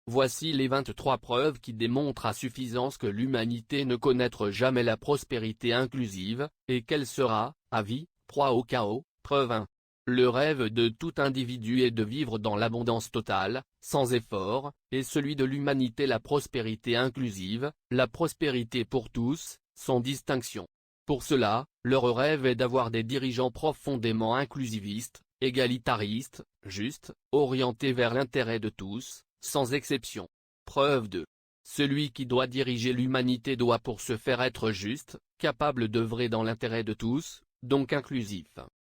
Voici les 23 preuves qui démontrent à suffisance que l'humanité ne connaîtra jamais la prospérité inclusive, et qu'elle sera, à vie, proie au chaos. Preuve 1. Le rêve de tout individu est de vivre dans l'abondance totale, sans effort, et celui de l'humanité la prospérité inclusive, la prospérité pour tous, sans distinction. Pour cela, leur rêve est d'avoir des dirigeants profondément inclusivistes, égalitaristes, justes, orientés vers l'intérêt de tous, sans exception. Preuve 2. Celui qui doit diriger l'humanité doit pour ce faire être juste, capable d'œuvrer dans l'intérêt de tous, donc inclusif.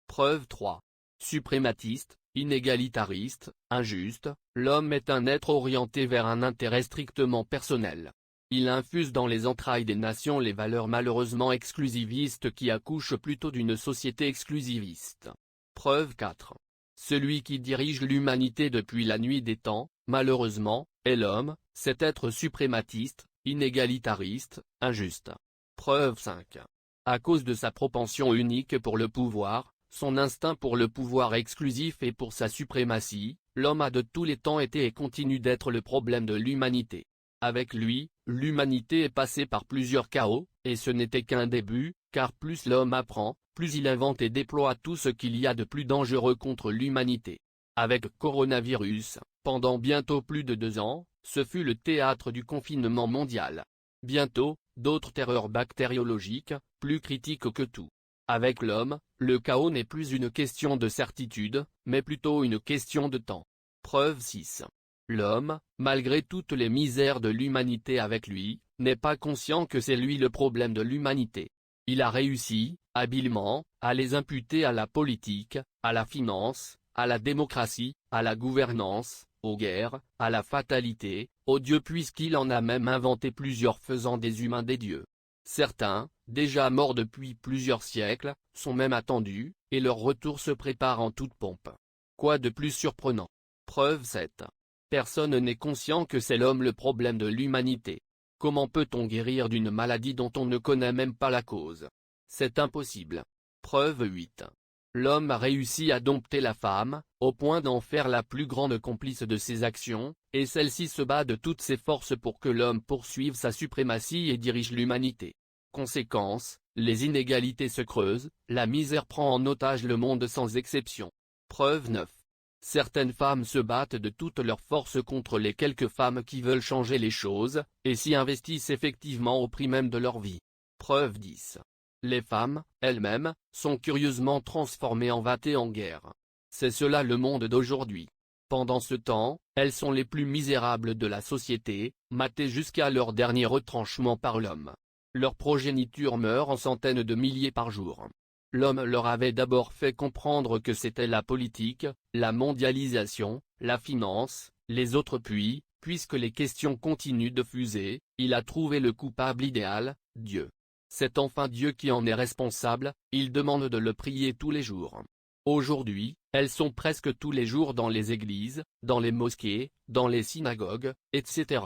Preuve 3. Suprématiste, inégalitariste, injuste, l'homme est un être orienté vers un intérêt strictement personnel. Il infuse dans les entrailles des nations les valeurs malheureusement exclusivistes qui accouchent plutôt d'une société exclusiviste. Preuve 4. Celui qui dirige l'humanité depuis la nuit des temps, malheureusement, est l'homme, cet être suprématiste, inégalitariste, injuste. Preuve 5. À cause de sa propension unique pour le pouvoir, son instinct pour le pouvoir exclusif et pour sa suprématie, l'homme a de tous les temps été et continue d'être le problème de l'humanité. Avec lui, l'humanité est passée par plusieurs chaos, et ce n'était qu'un début, car plus l'homme apprend, plus il invente et déploie tout ce qu'il y a de plus dangereux contre l'humanité. Avec coronavirus, pendant bientôt plus de 2 ans, ce fut le théâtre du confinement mondial. Bientôt, d'autres terreurs bactériologiques, plus critiques que tout. Avec l'homme, le chaos n'est plus une question de certitude, mais plutôt une question de temps. Preuve 6. L'homme, malgré toutes les misères de l'humanité avec lui, n'est pas conscient que c'est lui le problème de l'humanité. Il a réussi, habilement, à les imputer à la politique, à la finance, à la démocratie, à la gouvernance, aux guerres, à la fatalité, aux dieux puisqu'il en a même inventé plusieurs faisant des humains des dieux. Certains, déjà morts depuis plusieurs siècles, sont même attendus, et leur retour se prépare en toute pompe. Quoi de plus surprenant? Preuve 7. Personne n'est conscient que c'est l'homme le problème de l'humanité. Comment peut-on guérir d'une maladie dont on ne connaît même pas la cause? C'est impossible. Preuve 8. L'homme a réussi à dompter la femme, au point d'en faire la plus grande complice de ses actions, et celle-ci se bat de toutes ses forces pour que l'homme poursuive sa suprématie et dirige l'humanité. Conséquence, les inégalités se creusent, la misère prend en otage le monde sans exception. Preuve 9. Certaines femmes se battent de toutes leurs forces contre les quelques femmes qui veulent changer les choses, et s'y investissent effectivement au prix même de leur vie. Preuve 10. Les femmes, elles-mêmes, sont curieusement transformées en vâtés en guerre. C'est cela le monde d'aujourd'hui. Pendant ce temps, elles sont les plus misérables de la société, matées jusqu'à leur dernier retranchement par l'homme. Leur progéniture meurt en centaines de milliers par jour. L'homme leur avait d'abord fait comprendre que c'était la politique, la mondialisation, la finance, les autres puis, puisque les questions continuent de fuser, il a trouvé le coupable idéal, Dieu. C'est enfin Dieu qui en est responsable, il demande de le prier tous les jours. Aujourd'hui, elles sont presque tous les jours dans les églises, dans les mosquées, dans les synagogues, etc.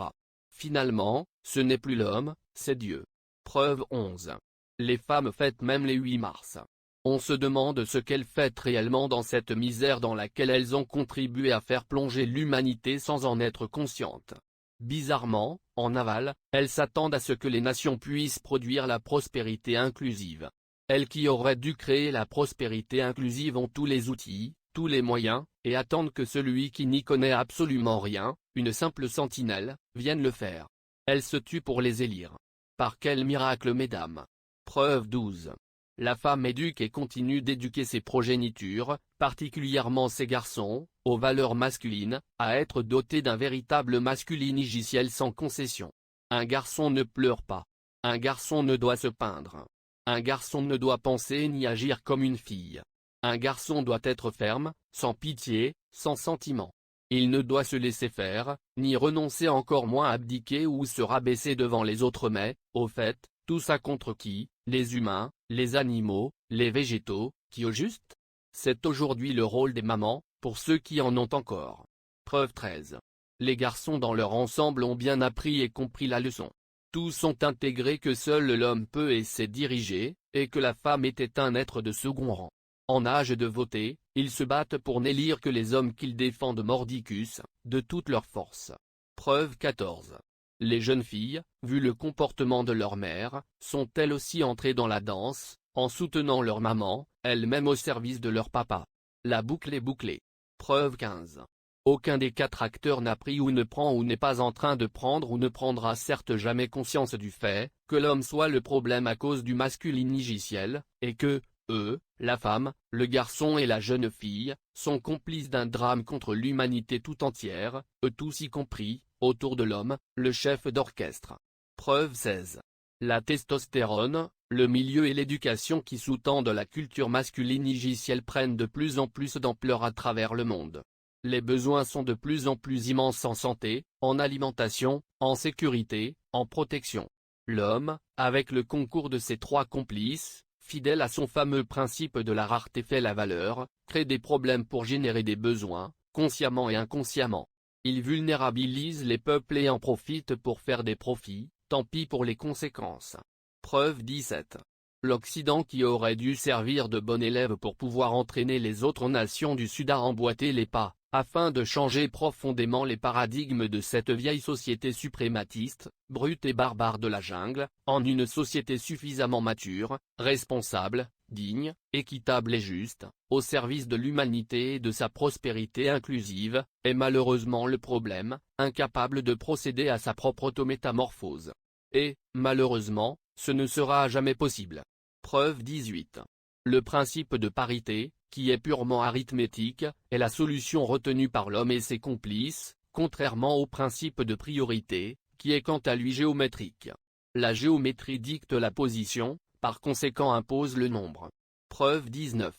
Finalement, ce n'est plus l'homme, c'est Dieu. Preuve 11. Les femmes fêtent même les 8 mars. On se demande ce qu'elles fêtent réellement dans cette misère dans laquelle elles ont contribué à faire plonger l'humanité sans en être conscientes. Bizarrement, en aval, elles s'attendent à ce que les nations puissent produire la prospérité inclusive. Elles qui auraient dû créer la prospérité inclusive ont tous les outils, tous les moyens, et attendent que celui qui n'y connaît absolument rien, une simple sentinelle, vienne le faire. Elles se tuent pour les élire. Par quel miracle mesdames? Preuve 12. La femme éduque et continue d'éduquer ses progénitures, particulièrement ses garçons, aux valeurs masculines, à être dotés d'un véritable masculinigiciel sans concession. Un garçon ne pleure pas. Un garçon ne doit se peindre. Un garçon ne doit penser ni agir comme une fille. Un garçon doit être ferme, sans pitié, sans sentiment. Il ne doit se laisser faire, ni renoncer encore moins abdiquer ou se rabaisser devant les autres mais, au fait, tout ça contre qui? Les humains, les animaux, les végétaux, qui au juste? C'est aujourd'hui le rôle des mamans, pour ceux qui en ont encore. Preuve 13. Les garçons dans leur ensemble ont bien appris et compris la leçon. Tous ont intégré que seul l'homme peut et sait diriger, et que la femme était un être de second rang. En âge de voter, ils se battent pour n'élire que les hommes qu'ils défendent mordicus, de toute leur force. Preuve 14. Les jeunes filles, vu le comportement de leur mère, sont elles aussi entrées dans la danse, en soutenant leur maman, elles-mêmes au service de leur papa. La boucle est bouclée. Preuve 15. Aucun des 4 acteurs n'a pris ou ne prend ou n'est pas en train de prendre ou ne prendra certes jamais conscience du fait que l'homme soit le problème à cause du masculinigiciel, et que, eux, la femme, le garçon et la jeune fille, sont complices d'un drame contre l'humanité tout entière, eux tous y compris, autour de l'homme, le chef d'orchestre. Preuve 16. La testostérone, le milieu et l'éducation qui sous-tendent la culture masculinigicielle prennent de plus en plus d'ampleur à travers le monde. Les besoins sont de plus en plus immenses en santé, en alimentation, en sécurité, en protection. L'homme, avec le concours de ses 3 complices, fidèle à son fameux principe de la rareté fait la valeur, crée des problèmes pour générer des besoins, consciemment et inconsciemment. Il vulnérabilise les peuples et en profite pour faire des profits, tant pis pour les conséquences. Preuve 17. L'Occident qui aurait dû servir de bon élève pour pouvoir entraîner les autres nations du Sud à emboîter les pas, afin de changer profondément les paradigmes de cette vieille société suprématiste, brute et barbare de la jungle, en une société suffisamment mature, responsable, digne, équitable et juste, au service de l'humanité et de sa prospérité inclusive, est malheureusement le problème, incapable de procéder à sa propre autométamorphose. Et, malheureusement, ce ne sera jamais possible. Preuve 18. Le principe de parité, qui est purement arithmétique, est la solution retenue par l'homme et ses complices, contrairement au principe de priorité, qui est quant à lui géométrique. La géométrie dicte la position, par conséquent impose le nombre. Preuve 19.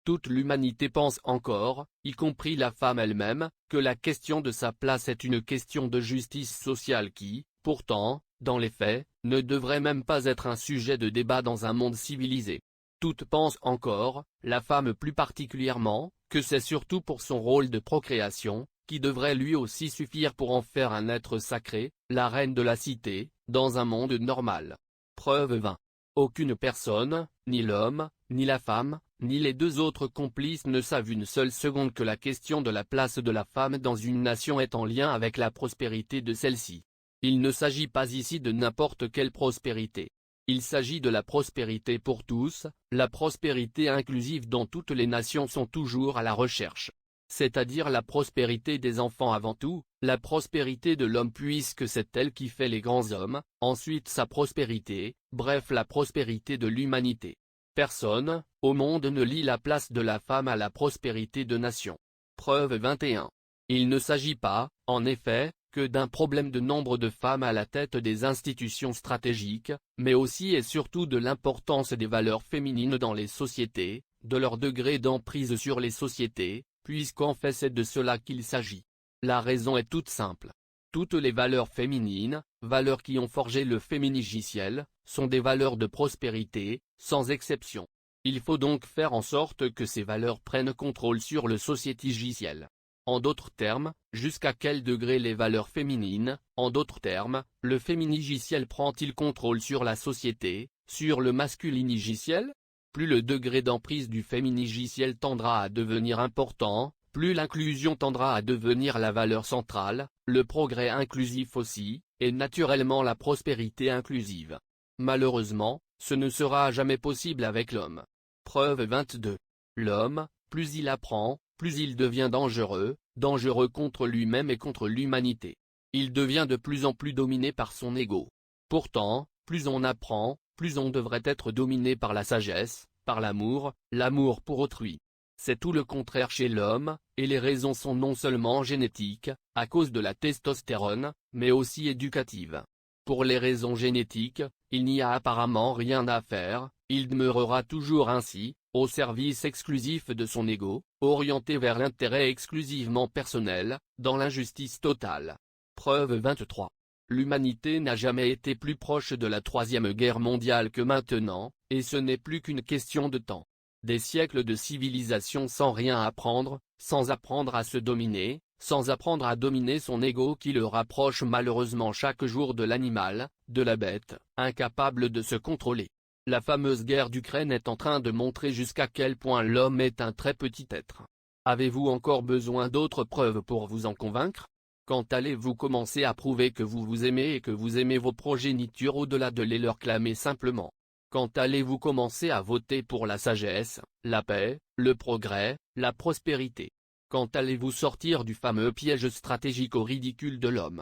Toute l'humanité pense encore, y compris la femme elle-même, que la question de sa place est une question de justice sociale qui, pourtant, dans les faits, ne devrait même pas être un sujet de débat dans un monde civilisé. Toutes pensent encore, la femme plus particulièrement, que c'est surtout pour son rôle de procréation, qui devrait lui aussi suffire pour en faire un être sacré, la reine de la cité, dans un monde normal. Preuve 20. Aucune personne, ni l'homme, ni la femme, ni les 2 autres complices ne savent une seule seconde que la question de la place de la femme dans une nation est en lien avec la prospérité de celle-ci. Il ne s'agit pas ici de n'importe quelle prospérité. Il s'agit de la prospérité pour tous, la prospérité inclusive dont toutes les nations sont toujours à la recherche. C'est-à-dire la prospérité des enfants avant tout, la prospérité de l'homme puisque c'est elle qui fait les grands hommes, ensuite sa prospérité, bref la prospérité de l'humanité. Personne, au monde ne lie la place de la femme à la prospérité de nation. Preuve 21. Il ne s'agit pas, en effet, que d'un problème de nombre de femmes à la tête des institutions stratégiques, mais aussi et surtout de l'importance des valeurs féminines dans les sociétés, de leur degré d'emprise sur les sociétés, puisqu'en fait c'est de cela qu'il s'agit. La raison est toute simple. Toutes les valeurs féminines, valeurs qui ont forgé le féminigiciel, sont des valeurs de prospérité, sans exception. Il faut donc faire en sorte que ces valeurs prennent contrôle sur le sociétigiciel. En d'autres termes, jusqu'à quel degré les valeurs féminines, en d'autres termes, le féminigiciel prend-il contrôle sur la société, sur le masculinigiciel? Plus le degré d'emprise du féminigiciel tendra à devenir important, plus l'inclusion tendra à devenir la valeur centrale, le progrès inclusif aussi, et naturellement la prospérité inclusive. Malheureusement, ce ne sera jamais possible avec l'homme. Preuve 22. L'homme, plus il apprend, plus il devient dangereux, dangereux contre lui-même et contre l'humanité. Il devient de plus en plus dominé par son ego. Pourtant, plus on apprend, plus on devrait être dominé par la sagesse, par l'amour pour autrui. C'est tout le contraire chez l'homme, et les raisons sont non seulement génétiques, à cause de la testostérone, mais aussi éducatives. Pour les raisons génétiques, il n'y a apparemment rien à faire, il demeurera toujours ainsi, au service exclusif de son ego, orienté vers l'intérêt exclusivement personnel, dans l'injustice totale. Preuve 23. L'humanité n'a jamais été plus proche de la Troisième Guerre mondiale que maintenant, et ce n'est plus qu'une question de temps. Des siècles de civilisation sans rien apprendre, sans apprendre à se dominer, sans apprendre à dominer son ego qui le rapproche malheureusement chaque jour de l'animal, de la bête, incapable de se contrôler. La fameuse guerre d'Ukraine est en train de montrer jusqu'à quel point l'homme est un très petit être. Avez-vous encore besoin d'autres preuves pour vous en convaincre? Quand allez-vous commencer à prouver que vous vous aimez et que vous aimez vos progénitures au-delà de les leur clamer simplement? Quand allez-vous commencer à voter pour la sagesse, la paix, le progrès, la prospérité? Quand allez-vous sortir du fameux piège stratégique au ridicule de l'homme?